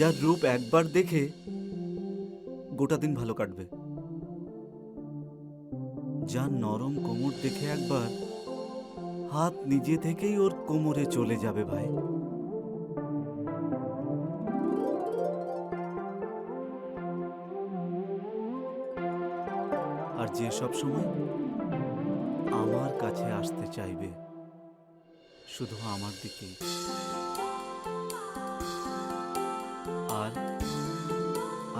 যার রূপ একবার দেখে গোটা দিন ভালো কাটবে, যার নরম কোমর দেখে একবার হাত নিজে থেকেই ওর কোমরে চলে যাবে ভাই। আর যে সব সময় আমার কাছে আসতে চাইবে, শুধু আমার দিকেই। আর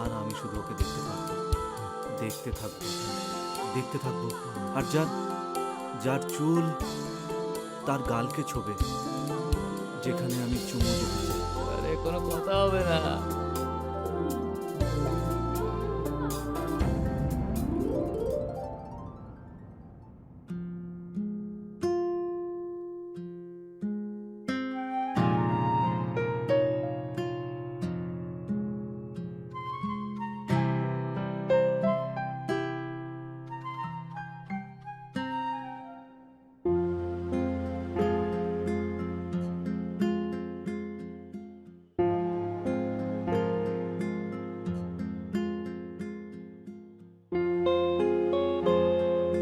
আর আমি শুধু ওকে দেখতে থাকবো, দেখতে থাকবো, দেখতে থাকবো। আর যার যার চুল তার গালকে ছোবে, যেখানে আমি চুমু দেবো। আরে কোনো কথা হবে না।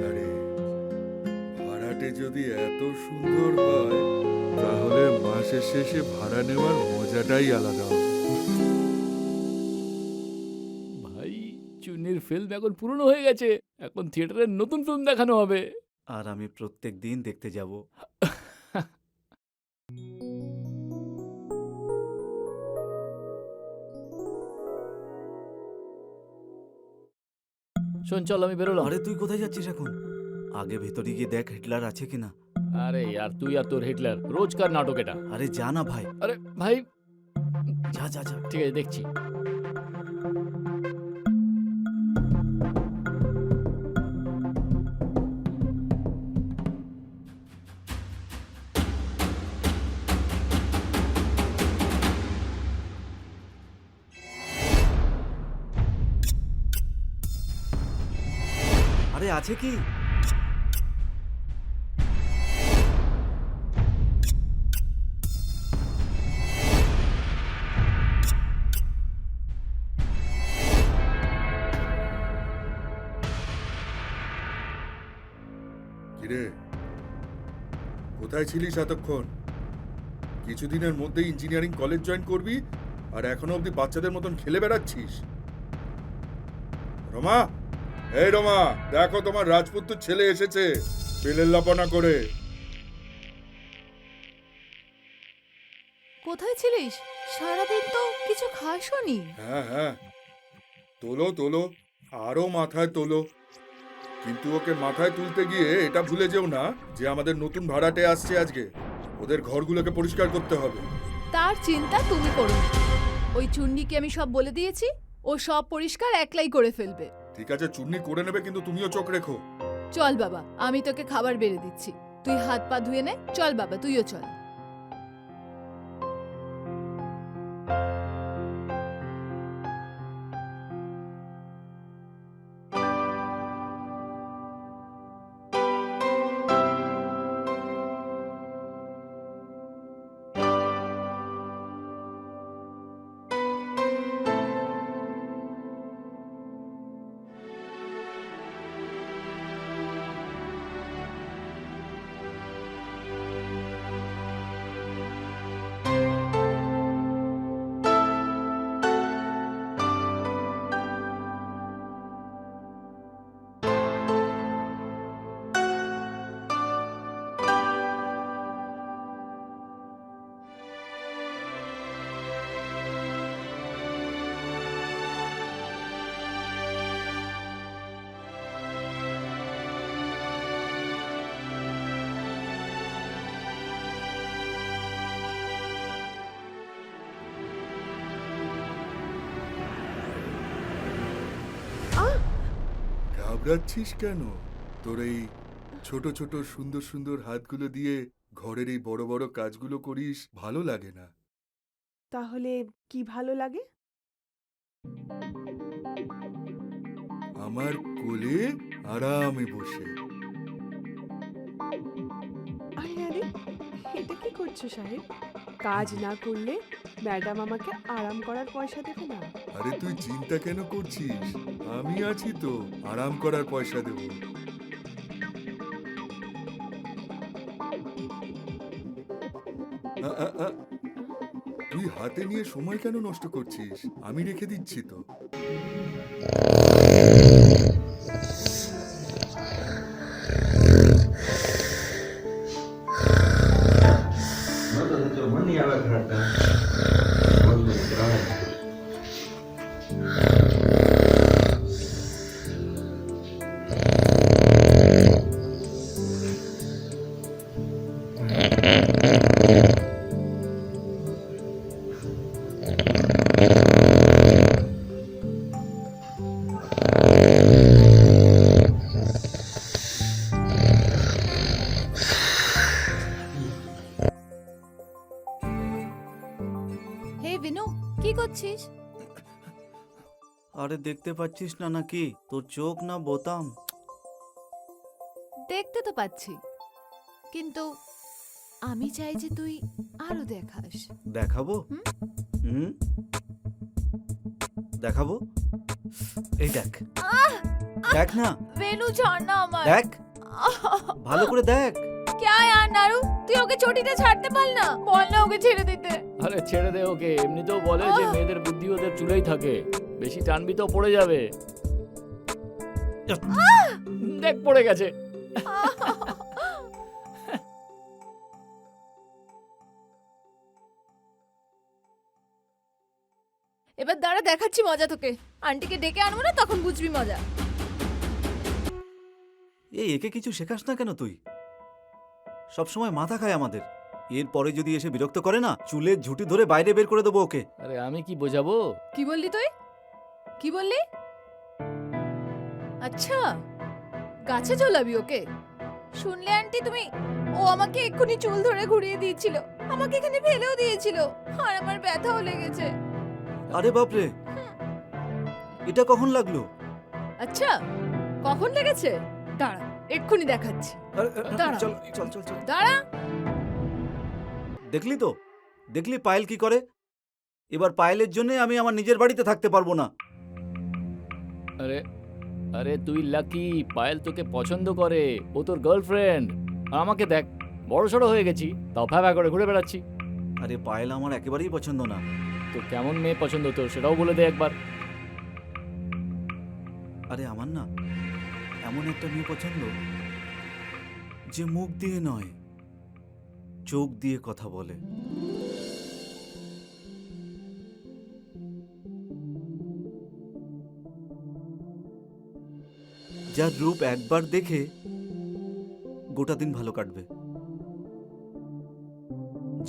আরে ভাড়াটে যদি এত সুন্দর হয় তাহলে মাসের শেষে ভাড়া নেওয়ার মজাটাই আলাদা হবে। ভাই, চুনির ফিল্ম এখন পুরনো হয়ে গেছে, এখন থিয়েটারে নতুন ফিল্ম দেখানো হবে। আর আমি প্রত্যেক দিন দেখতে যাব। শোন, চল আমি বেরোলাম। আরে তুই কোথায় যাচ্ছিস এখন? আগে ভেতরে গিয়ে দেখ হিটলার আছে কিনা। আরে আর তুই আর তোর হিটলার, রোজকার নাটক এটা। আরে যা না ভাই, আরে ভাই, যা যা যা। ঠিক আছে, দেখছি। আরে আছে কি? কিরে, কোথায় ছিলিস এতক্ষণ? কিছুদিনের মধ্যে ইঞ্জিনিয়ারিং কলেজ জয়েন করবি আর এখনো অবধি বাচ্চাদের মতন খেলে বেড়াচ্ছিস? রমা, এই রমা, দেখো তোমার রাজপুত্র ছেলে এসেছে বেলের লাপনা করে। কোথায় ছিলিস? সারাদিন তো কিছু খাসনি। হ্যাঁ হ্যাঁ, তোলো তোলো, আরো মাথায় তোলো। কিন্তু ওকে মাথায় তুলতে গিয়ে এটা ভুলে যেও না যে আমাদের নতুন ভাড়াটে আসছে আজকে, ওদের ঘরগুলোকে পরিষ্কার করতে হবে। তার চিন্তা তুমি করো না। ওই চুন্নিকে আমি সব বলে দিয়েছি, ও সব পরিষ্কার একলাই করে ফেলবে। ঠিক আছে, চুন্নি করে নেবে, কিন্তু তুমিও চোখ রেখো। চল বাবা, আমি তোকে খাবার বেড়ে দিচ্ছি, তুই হাত পা ধুয়ে নে। চল বাবা, তুইও চল। ঘাবড়াচ্ছিস কেন? তোর এই ছোট ছোট সুন্দর সুন্দর হাতগুলো দিয়ে ঘরের এই বড় বড় কাজগুলো করিস, ভালো লাগে না? তাহলে কি ভালো লাগে? আমার কোলে আরামে বসে। আরে আরে, এটা কি করছো সাহেব? কাজ না করলে ম্যাডাম আমাকে আরাম করার পয়সা দেবে না? আরে তুই চিন্তা কেন করছিস? আমি আছি তো, আরাম করার পয়সা দেব। তুই হাতে নিয়ে সময় কেন নষ্ট করছিস? আমি রেখে দিচ্ছি তো। হে বিনু, কি করছিস? আরে দেখতে পাচ্ছিস না নাকি? তোর চোখ না বোতাম। দেখতে তো পাচ্ছি, কিন্তু আমি চাই যে তুই আরো দেখাস। দেখাবো? হুম? হুম, দেখাবো। এই দেখ, দেখ না, বেনু ছাড় না আমার। দেখ, ভালো করে দেখ। क्या यार नारू, তুই ওকে চটিতে ছাড়তে পার না? বল না ওকে ছেড়ে দিতে। আরে ছেড়ে দে ওকে, এমনিতেও বলে যে মেয়েদের বুদ্ধি ওদের চুলেই থাকে, বেশি টানবি তো পড়ে যাবে। দেখ পড়ে গেছে। এবার দাঁড়া, দেখাচ্ছি মজা তোকে। আন্টিকে ডেকে আনবো না, তখন বুঝবি মজা। এই একে কিছু শেখাস না কেন তুই? সব সময় মাথা খায় আমাদের। এরপরে যদি এসে বিরক্ত করে না, চুলের ঝুঁটি ধরে বাইরে বের করে দেবো ওকে। আরে আমি কি বোঝাবো? কি বললি তুই? কি বললি? আচ্ছা, গাছে ঝোলাবি ওকে? শুনলে আন্টি তুমি, ও আমাকে এক্ষুনি চুল ধরে ঘুরিয়ে দিয়েছিল, আমাকে এখানে ফেলেও দিয়েছিল, আর আমার ব্যথাও লেগেছে। আরে বাপরে, এটা কখন লাগলো? আচ্ছা, কখন লেগেছে? দাঁড়া, এক্ষুনি দেখাচ্ছি। দাঁড়া। চল চল চল চল। দাঁড়া। দেখলি তো, দেখলি পায়েল কি করে? এবার পায়েলের জন্য আমি আমার নিজের বাড়িতে থাকতে পারবো না। আরে আরে তুই লাকি, পায়েল তোকে পছন্দ করে, ও তোর গার্লফ্রেন্ড। আমাকে দেখ, বড় সড়ো হয়ে গেছি, তাও ফ্যাফা করে ঘুরে বেড়াচ্ছি। আরে পায়েল আমার একেবারেই পছন্দ না। তো কেমন মেয়ে পছন্দ তোর, সেটাও বলে দে একবার। আরে আমার না এমন একটা মেয়ে পছন্দ, যে মুখ দিয়ে নয়, চোখ দিয়ে কথা বলে। যার রূপ একবার দেখে গোটা দিন ভালো কাটবে,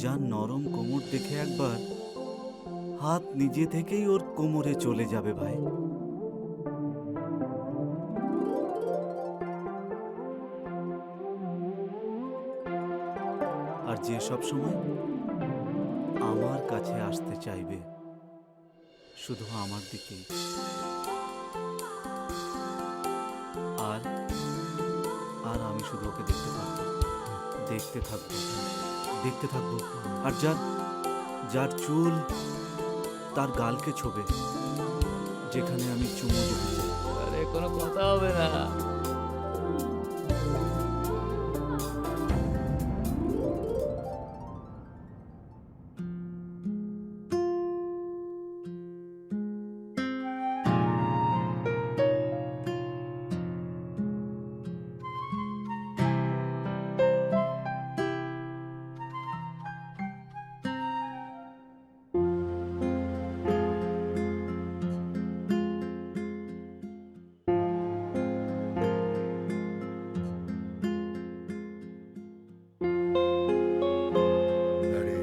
যার নরম কোমর দেখে একবার হাত নিজে থেকেই ওর কোমরে চলে যাবে ভাই। আর যে সব সময় আমার কাছে আসতে চাইবে, শুধু আমার দিকেই। আর আর আমি শুধু ওকে দেখতে পারবো, দেখতে থাকবো, দেখতে থাকবো। আর যার যার চুল তার গালকে ছোবে, যেখানে আমি চুমু দেবো। আরে কোনো কথা হবে না। আরে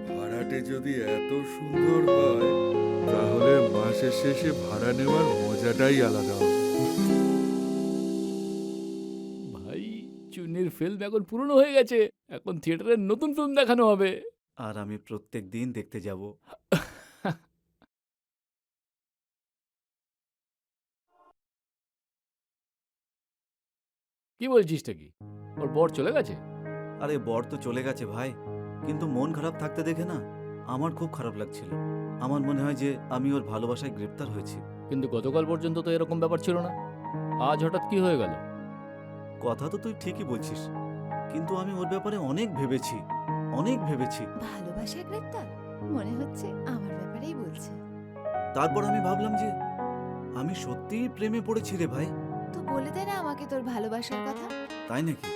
ভাড়াটে যদি এত সুন্দর হয়, তাহলে মাসের শেষে ভাড়া নেওয়ার মজাটাই আলাদা হবে। ভাই, চুনির ফিল্ম এখন পুরনো হয়ে গেছে, এখন থিয়েটারে নতুন ফিল্ম দেখানো হবে। আর আমি প্রত্যেক দিন দেখতে যাব। কি বলছিসটা কি? ওর বর চলে গেছে? আরে বর তো চলে গেছে ভাই, কিন্তু মন খারাপ থাকতে দেখে না আমার খুব খারাপ লাগছিল। আমার মনে হয় যে আমি ওর ভালোবাসায় গ্রেপ্তার হয়েছি। কিন্তু গতকাল পর্যন্ত তো এরকম ব্যাপার ছিল না, আজ হঠাৎ কি হয়ে গেল? কথা তো তুই ঠিকই বলছিস, কিন্তু আমি ওর ব্যাপারে অনেক ভেবেছি, অনেক ভেবেছি। ভালোবাসায় গ্রেপ্তার? মনে হচ্ছে আমার ব্যাপারেই বলছে। তারপর আমি ভাবলাম যে আমি সত্যিই প্রেমে পড়েছি রে ভাই। তো বলে দে না আমাকে তোর ভালোবাসার কথা। তাই নাকি?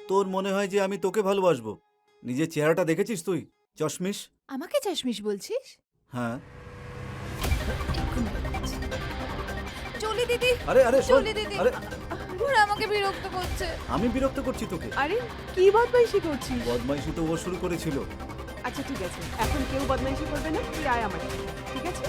তোর মনে হয় যে আমি তোকে ভালোবাসবো? নিজের চেহারাটা দেখেছিস তুই? চশমিশ। আমাকে চাশমিশ বলছিস? হ্যাঁ। এক্ষুনি বলছি। চলি দিদি, আরে আরে শোন। চলি দিদি। আরে ওরা আমাকে বিরক্ত করছে। আমি বিরক্ত করছি তোকে? আরে কি বদমাইশি করছিস? বদমাইশি তো ও শুরু করেছিল। আচ্ছা ঠিক আছে, এখন কেউ বদমাইশি করবে না, তুই আয় আমার সাথে, ঠিক আছে?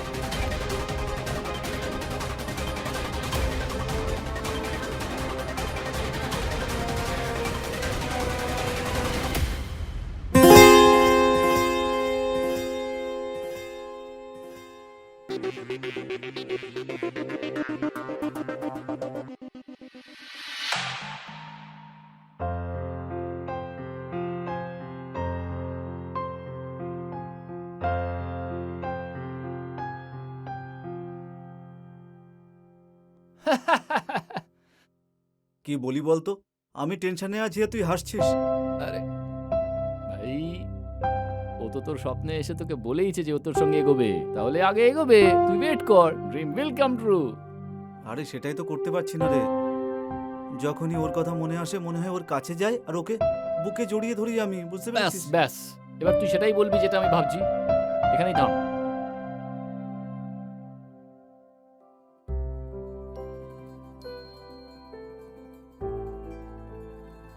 কি বলি বলতো? আমি টেনশনে আছি আর তুই হাসছিস। আরে ভাই, ও তো তোর স্বপ্নে এসে তোকে বলেইছে যে ও তোর সঙ্গে এগোবে, তাহলে আগে এগোবে, তুই ওয়েট কর, ড্রিম উইল কাম ট্রু। আরে সেটাই তো করতে পারছি না রে। যখনই ওর কথা মনে আসে মনে হয় ওর কাছে যাই আর ওকে বুকে জড়িয়ে ধরি আমি, বুঝতে ব্যাস পারছিস? ব্যাস, এবার তুই সেটাই বলবি যেটা আমি ভাবছি। এখানেই থাম।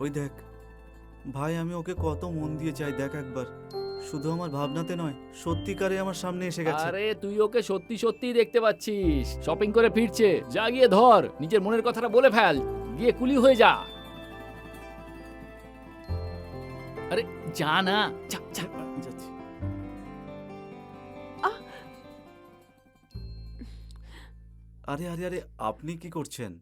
ওই দেখ ভাই, আমি ওকে কত মন দিয়ে চাই, দেখ একবার। শুধু আমার ভাবনাতে নয়, সত্যিকারে আমার সামনে এসে গেছে। আরে তুই ওকে সত্যি সত্যিই দেখতে পাচ্ছিস, শপিং করে ফিরছে, যা গিয়ে ধর, নিজের মনের কথাটা বলে ফেল, গিয়ে কুলি হয়ে যা। আরে যা না, যা যা। যাচ্ছি। আরে আরে আরে, আপনি কি করছেন?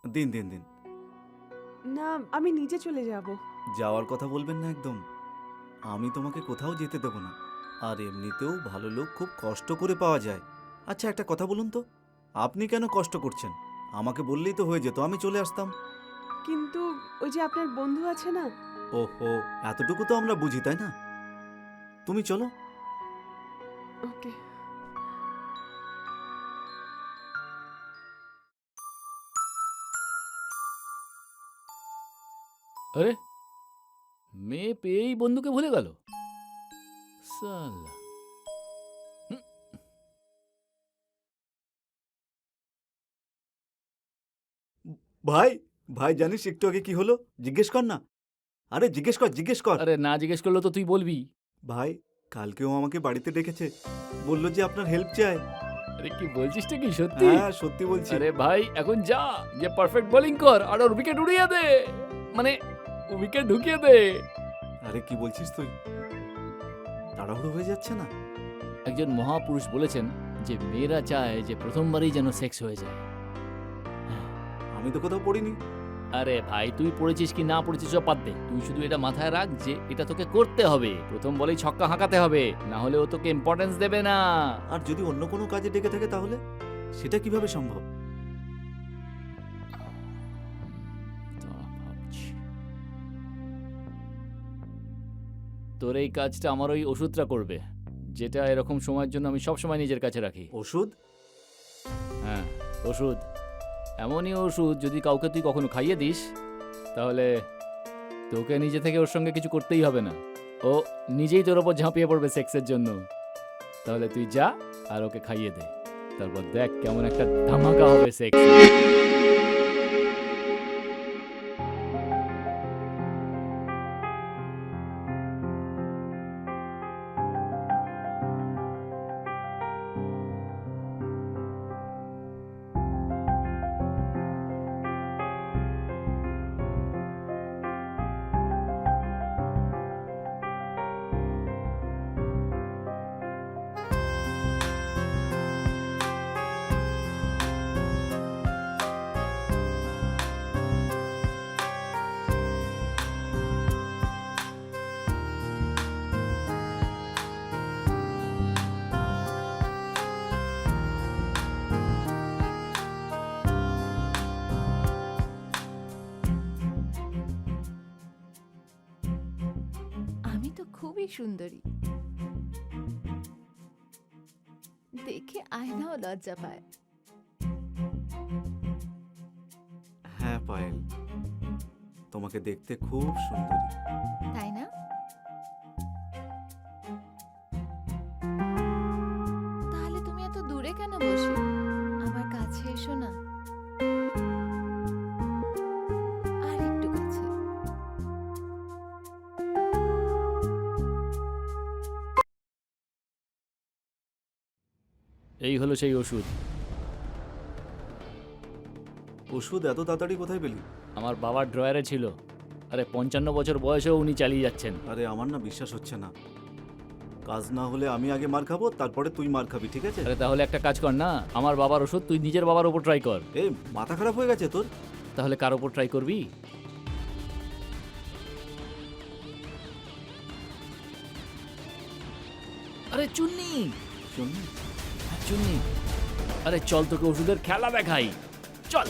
দিন দিন দিন। না, আমি নিজে চলে যাব। যাওয়ার কথা বলবেন না একদম। আমি তোমাকে কোথাও যেতে দেবো না। আর এমনিতেও ভালো লোক খুব কষ্ট করে পাওয়া যায়। আচ্ছা একটা কথা বলুন তো, আপনি কেন কষ্ট করছেন? আমাকে বললেই তো হয়ে যেত, আমি চলে আসতাম। কিন্তু ওই যে আপনার বন্ধু আছে না, ওহো, এতটুকু তো আমরা বুঝি, তাই না? তুমি চলো। ওকে। আরে মেয়ে পেয়েই বন্ধুকে ভুলে গেল সালা। ভাই, ভাই জানিস একটু আগে কি হলো? জিজ্ঞেস কর না। আরে জিজ্ঞেস কর, জিজ্ঞেস কর। আরে না জিজ্ঞেস করলে তো তুই বলবি। ভাই, কালকেও আমাকে বাড়িতে ডেকেছে, বললো যে আপনার হেল্প চাই। আরে কি বলছিস কি সত্যি? হ্যাঁ সত্যি বলছি। আরে ভাই এখন যা, গিয়ে পারফেক্ট বোলিং কর আর ওর উইকেট উড়িয়ে দে, মানে উইকেট ঢুকিয়ে দে। আরে কি বলছিস তুই? তাড়াহুড়ো হয়ে যাচ্ছে না? একজন মহাপুরুষ বলেছেন যে মেয়েরা চায় যে প্রথমবারই যেন সেক্স হয়ে যায়। আমি তো কোথাও পড়িনি। আরে ভাই, তুই পড়েছিস কি না পড়েছিস সব বাদ দে, তুই শুধু এটা মাথায় রাখ যে এটা তোকে করতে হবে, প্রথম বলেই ছক্কা হাঁকাতে হবে, না হলে ও তোকে ইম্পর্টেন্স দেবে না। আর যদি অন্য কোনো কাজে ডেকে থাকে তাহলে সেটা কিভাবে সম্ভব? তা ভাবছি। তোর এই কাজটা আমার ওই ওষুধটা করবে, যেটা এরকম সময়ের জন্য আমি সব সময় নিজের কাছে রাখি। ওষুধ? হ্যাঁ ওষুধ, এমনই ওষুধ যদি কাউকে তুই কখনো খাইয়ে দিস তাহলে তোকে নিজে থেকে ওর সঙ্গে কিছু করতেই হবে না, ও নিজেই তোর ওপর ঝাঁপিয়ে পড়বে সেক্সের জন্য। তাহলে তুই যা আর ওকে খাইয়ে দে, তারপর দেখ কেমন একটা ধামাকা হবে সেক্স। সুন্দরী, দেখে আয়নাও লজ্জা পায়। হ্যাঁ পায়েল, তোমাকে দেখতে খুব সুন্দরী। তাই না? তাহলে তুমি এত দূরে কেন বসে? আমার কাছে এসো না, আর একটু কাছে। এই হলো সেই ওষুধ। ওষুধ এত তাড়াতাড়ি কোথায় পেলি? আমার বাবার ড্রয়ারে ছিল। আরে 55 বছর বয়সেও উনি চালিয়ে যাচ্ছেন। আরে আমার না বিশ্বাস হচ্ছে না। কাজ না হলে আমি আগে মার খাবো, তারপরে তুই মার খাবি, ঠিক আছে? আরে তাহলে একটা কাজ কর না, আমার বাবার ওষুধ তুই নিজের বাবার ওপর ট্রাই কর। এই মাথা খারাপ হয়ে গেছে তোর? তাহলে কার ওপর ট্রাই করবি? আরে চুন্নি, শুনি। চুন্নি, আরে চল তোকে ওষুধের খেলা দেখাই, চল।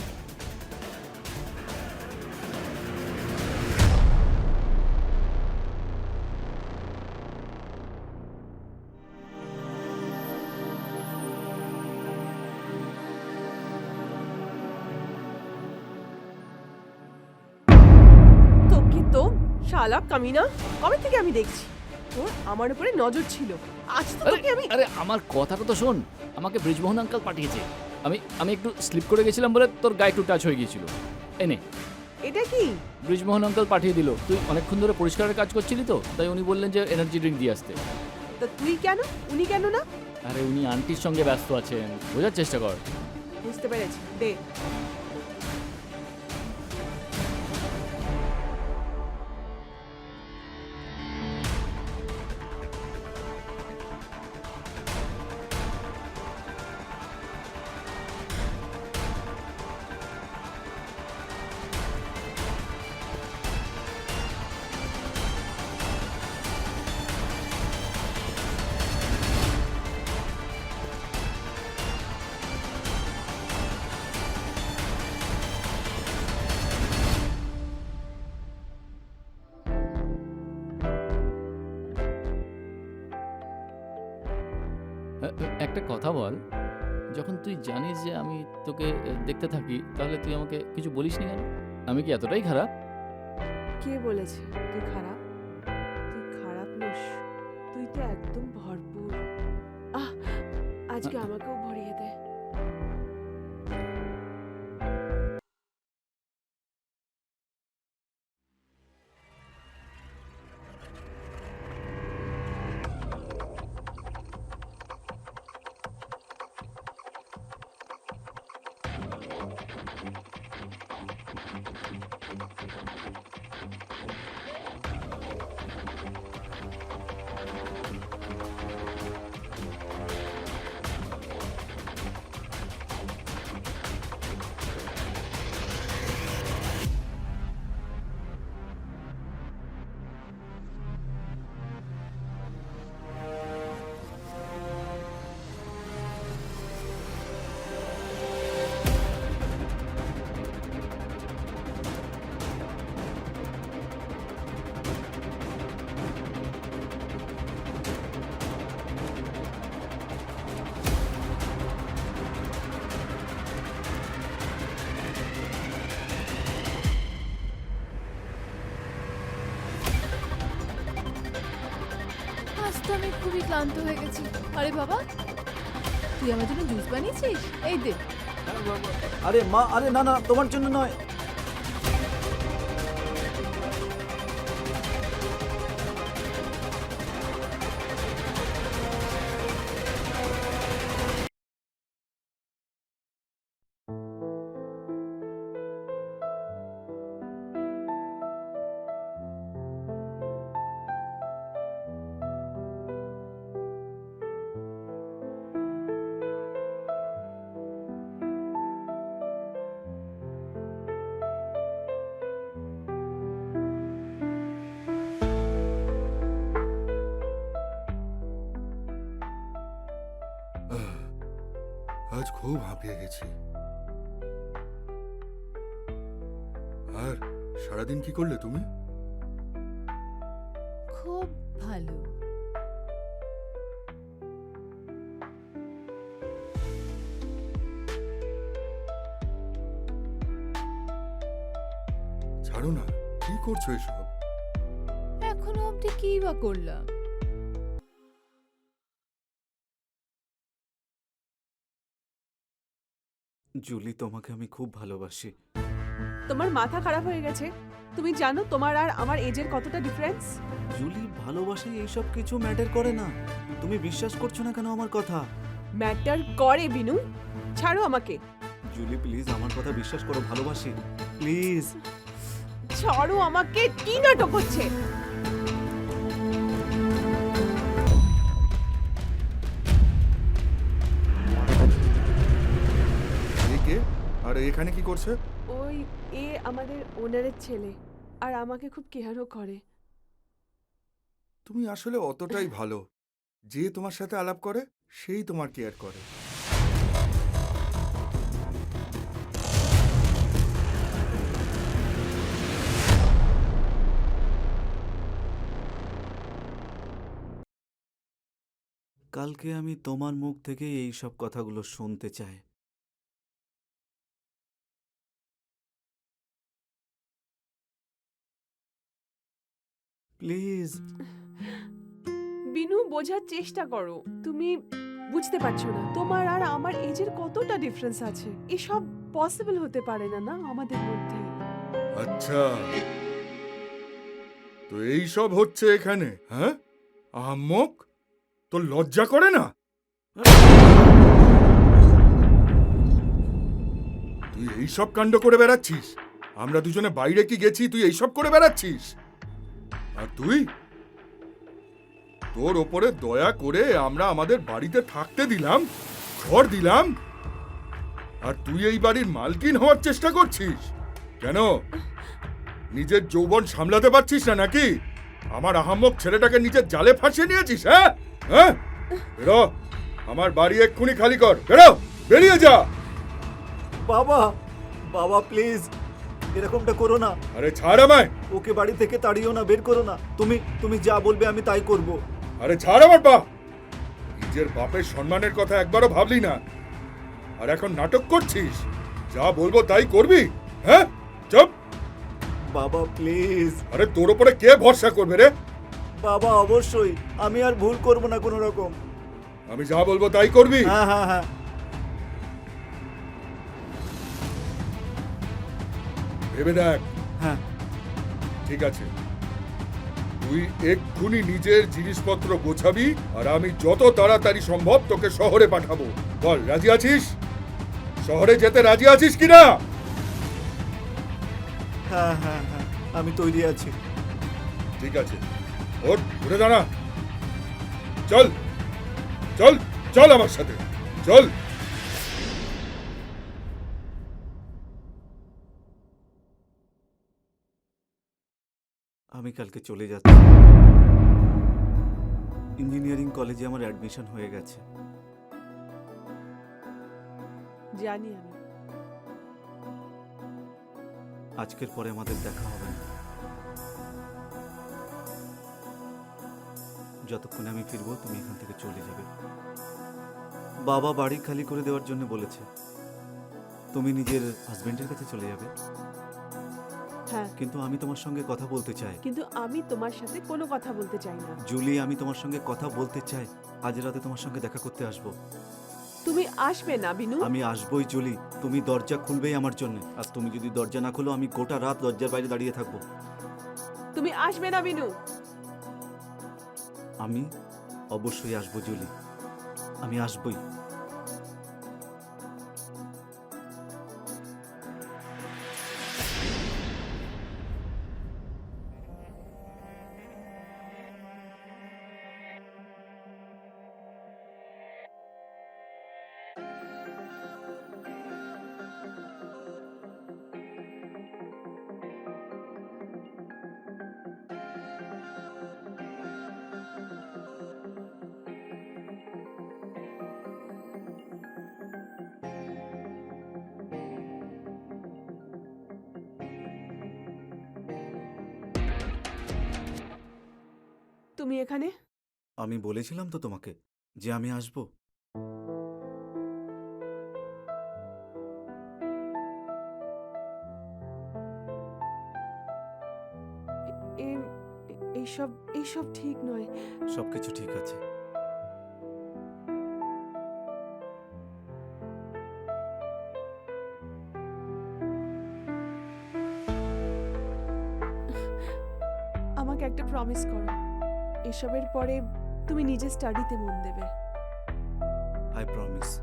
তোকে তো শালা কামিনা, কবে থেকে আমি দেখছি তোর আমার উপরে নজর ছিল। আজ তো তোকে আমি আরে আমার কথাটা তো শোন, আমাকে ব্রিজমোহন আঙ্কেল পাঠিয়েছে। আমি একটু স্লিপ করে গেছিলাম বলে তোর গায়ে একটু টাচ হয়ে গিয়েছিল। এনে এটা কি? ব্রিজমোহন আঙ্কেল পাঠিয়ে দিল। তুই অনেকক্ষণ ধরে পরিষ্কারের কাজ করছিলি তো, তাই উনি বললেন যে এনার্জি ড্রিঙ্ক দিয়ে আসতে। তা তুই কেন, উনি কেন না? আরে উনি আন্টির সঙ্গে ব্যস্ত আছেন, বোঝার চেষ্টা কর। বুঝতে পেরেছি, দে। একটা কথা বল, যখন তুই জানিস যে আমি তোকে দেখতে থাকি, তাহলে তুই আমাকে কিছু বলিসনি কেন? আমি কি এতটাই খারাপ? কে বলেছে তুই খারাপ? তুই খারাপ নোস, তুই তো একদম ভরপুর। আজকে আমাকেও ভরিয়ে দে। আজ তো আমি খুবই ক্লান্ত হয়ে গেছি। আরে বাবা, তুই আমার জন্য জুস বানিয়েছিস? এই দে। আরে মা, আরে না না, তোমার জন্য নয়। আজ খুব হাঁপিয়ে গেছি। আর সারাদিন কি করলে তুমি? খুব ভালো। ছাড়ো না, কি করছো এসব? এখনো অবধি কি বা করলাম? জুলি, তোমাকে আমি খুব ভালোবাসি। তোমার মাথা খারাপ হয়ে গেছে? তুমি জানো তোমার আর আমার এজের কতটা ডিফারেন্স? জুলি, ভালোবাসায় এইসব কিছু ম্যাটার করে না। তুমি বিশ্বাস করছো না কেন আমার কথা? ম্যাটার করে বিনু। ছাড়ো আমাকে। জুলি প্লিজ, আমার কথা বিশ্বাস করো, ভালোবাসি, প্লিজ। ছাড়ো আমাকে। কি নাটক হচ্ছে? এ কে? আর এখানে কি করছে? ওই আমাদের ওনারের ছেলে, আর আমাকে খুব কেয়ারও করে। তুমি আসলে অতটাই ভালো, যে তোমার সাথে আলাপ করে সেই তোমার কেয়ার করে। কালকে আমি তোমার মুখ থেকে এই সব কথাগুলো শুনতে চাই। প্লিজ। বিনু, বোঝার চেষ্টা করো। তুমি বুঝতে পারছো না তোমার আর আমার এজের কতটা ডিফারেন্স আছে। এসব পসিবল হতে পারে না না আমাদের মধ্যে। আচ্ছা, তো এই সব হচ্ছে এখানে, হ্যাঁ? আহম্মক, তোর লজ্জা করে না? তুই এই সব কাণ্ড করে বেড়াচ্ছিস? আমরা দুজনে বাইরে কি গেছি, তুই এই সব করে বেড়াচ্ছিস? আর তুই, তোর ওপরে দয়া করে আমরা আমাদের বাড়িতে থাকতে দিলাম, ঘর দিলাম, আর তুই এই বাড়ির মালকিন হওয়ার চেষ্টা করছিস কেন? নিজের যৌবন সামলাতে পারছিস না নাকি? আমার আহাম্মক ছেলেটাকে নিজের জালে ফাঁসিয়ে নিয়েছিস, হ্যাঁ? হ্যাঁ, বেরো, আমার বাড়ি এক্ষুনি খালি কর, বেরো, বেরিয়ে যা। বাবা, বাবা প্লিজ, এরকমটা করো না। আরে ছাড় আমায়। ওকে বাড়ি থেকে তাড়িও না, বের করো না। তুমি যা বলবে আমি তাই করব। আরে ছাড় আমার বাপ। নিজের বাপের সম্মানের কথা একবারও ভাবলি না, আর এখন নাটক করছিস। যা বলবো তাই করবি, হ্যাঁ? চুপ। বাবা প্লিজ। আরে তোর উপরে কে ভরসা করবে রে? বাবা অবশ্যই, আমি আর ভুল করব না কোনো রকম। আমি যা বলবো তাই করবি। হ্যাঁ হ্যাঁ হ্যাঁ। ভেবে দেখ। হ্যাঁ। ঠিক আছে, তুই এক্ষুনি নিজের জিনিসপত্র গোছাবি, আর আমি যত তাড়াতাড়ি সম্ভব তোকে শহরে পাঠাবো। বল, রাজি আছিস? শহরে যেতে রাজি আছিস কিনা? হ্যাঁ হ্যাঁ হ্যাঁ, আমি তৈরি আছি। ঠিক আছে, ওঠ, উঠে দাঁড়া। চল চল চল আমার সাথে, চল। আমি কালকে চলে যাচ্ছি। ইঞ্জিনিয়ারিং কলেজে আমার অ্যাডমিশন হয়ে গেছে। জানি আমি। আজকের পরে আমাদের দেখা হবে না। যতক্ষণে আমি ফিরবো তুমি এখান থেকে চলে যাবে। বাবা বাড়ি খালি করে দেওয়ার জন্য বলেছে। তুমি নিজের হাজবেন্ডের কাছে চলে যাবে। হ্যাঁ, কিন্তু আমি তোমার সঙ্গে কথা বলতে চাই। কিন্তু আমি তোমার সাথে কোনো কথা বলতে চাই না। জুলি, আমি তোমার সঙ্গে কথা বলতে চাই। আজ রাতে তোমার সঙ্গে দেখা করতে আসবো। তুমি আসবে না বিনু? আমি আসবোই জুলি, তুমি দরজা খুলবেই আমার জন্য। আর তুমি যদি দরজা না খোলো, আমি গোটা রাত দরজার বাইরে দাঁড়িয়ে থাকবো। তুমি আসবে না বিনু? আমি অবশ্যই আসবো জুলি, আমি আসবই। তুমি এখানে? আমি বলেছিলাম তো তোমাকে যে আমি আসবো। এ- এইসব এইসব ঠিক নয়। সবকিছু ঠিক আছে। আমাকে একটা প্রমিস করো, এসবের পরে তুমি নিজের স্টাডিতে মন দেবে। I promise.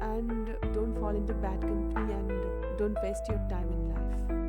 And don't fall into bad company and don't waste your time in life.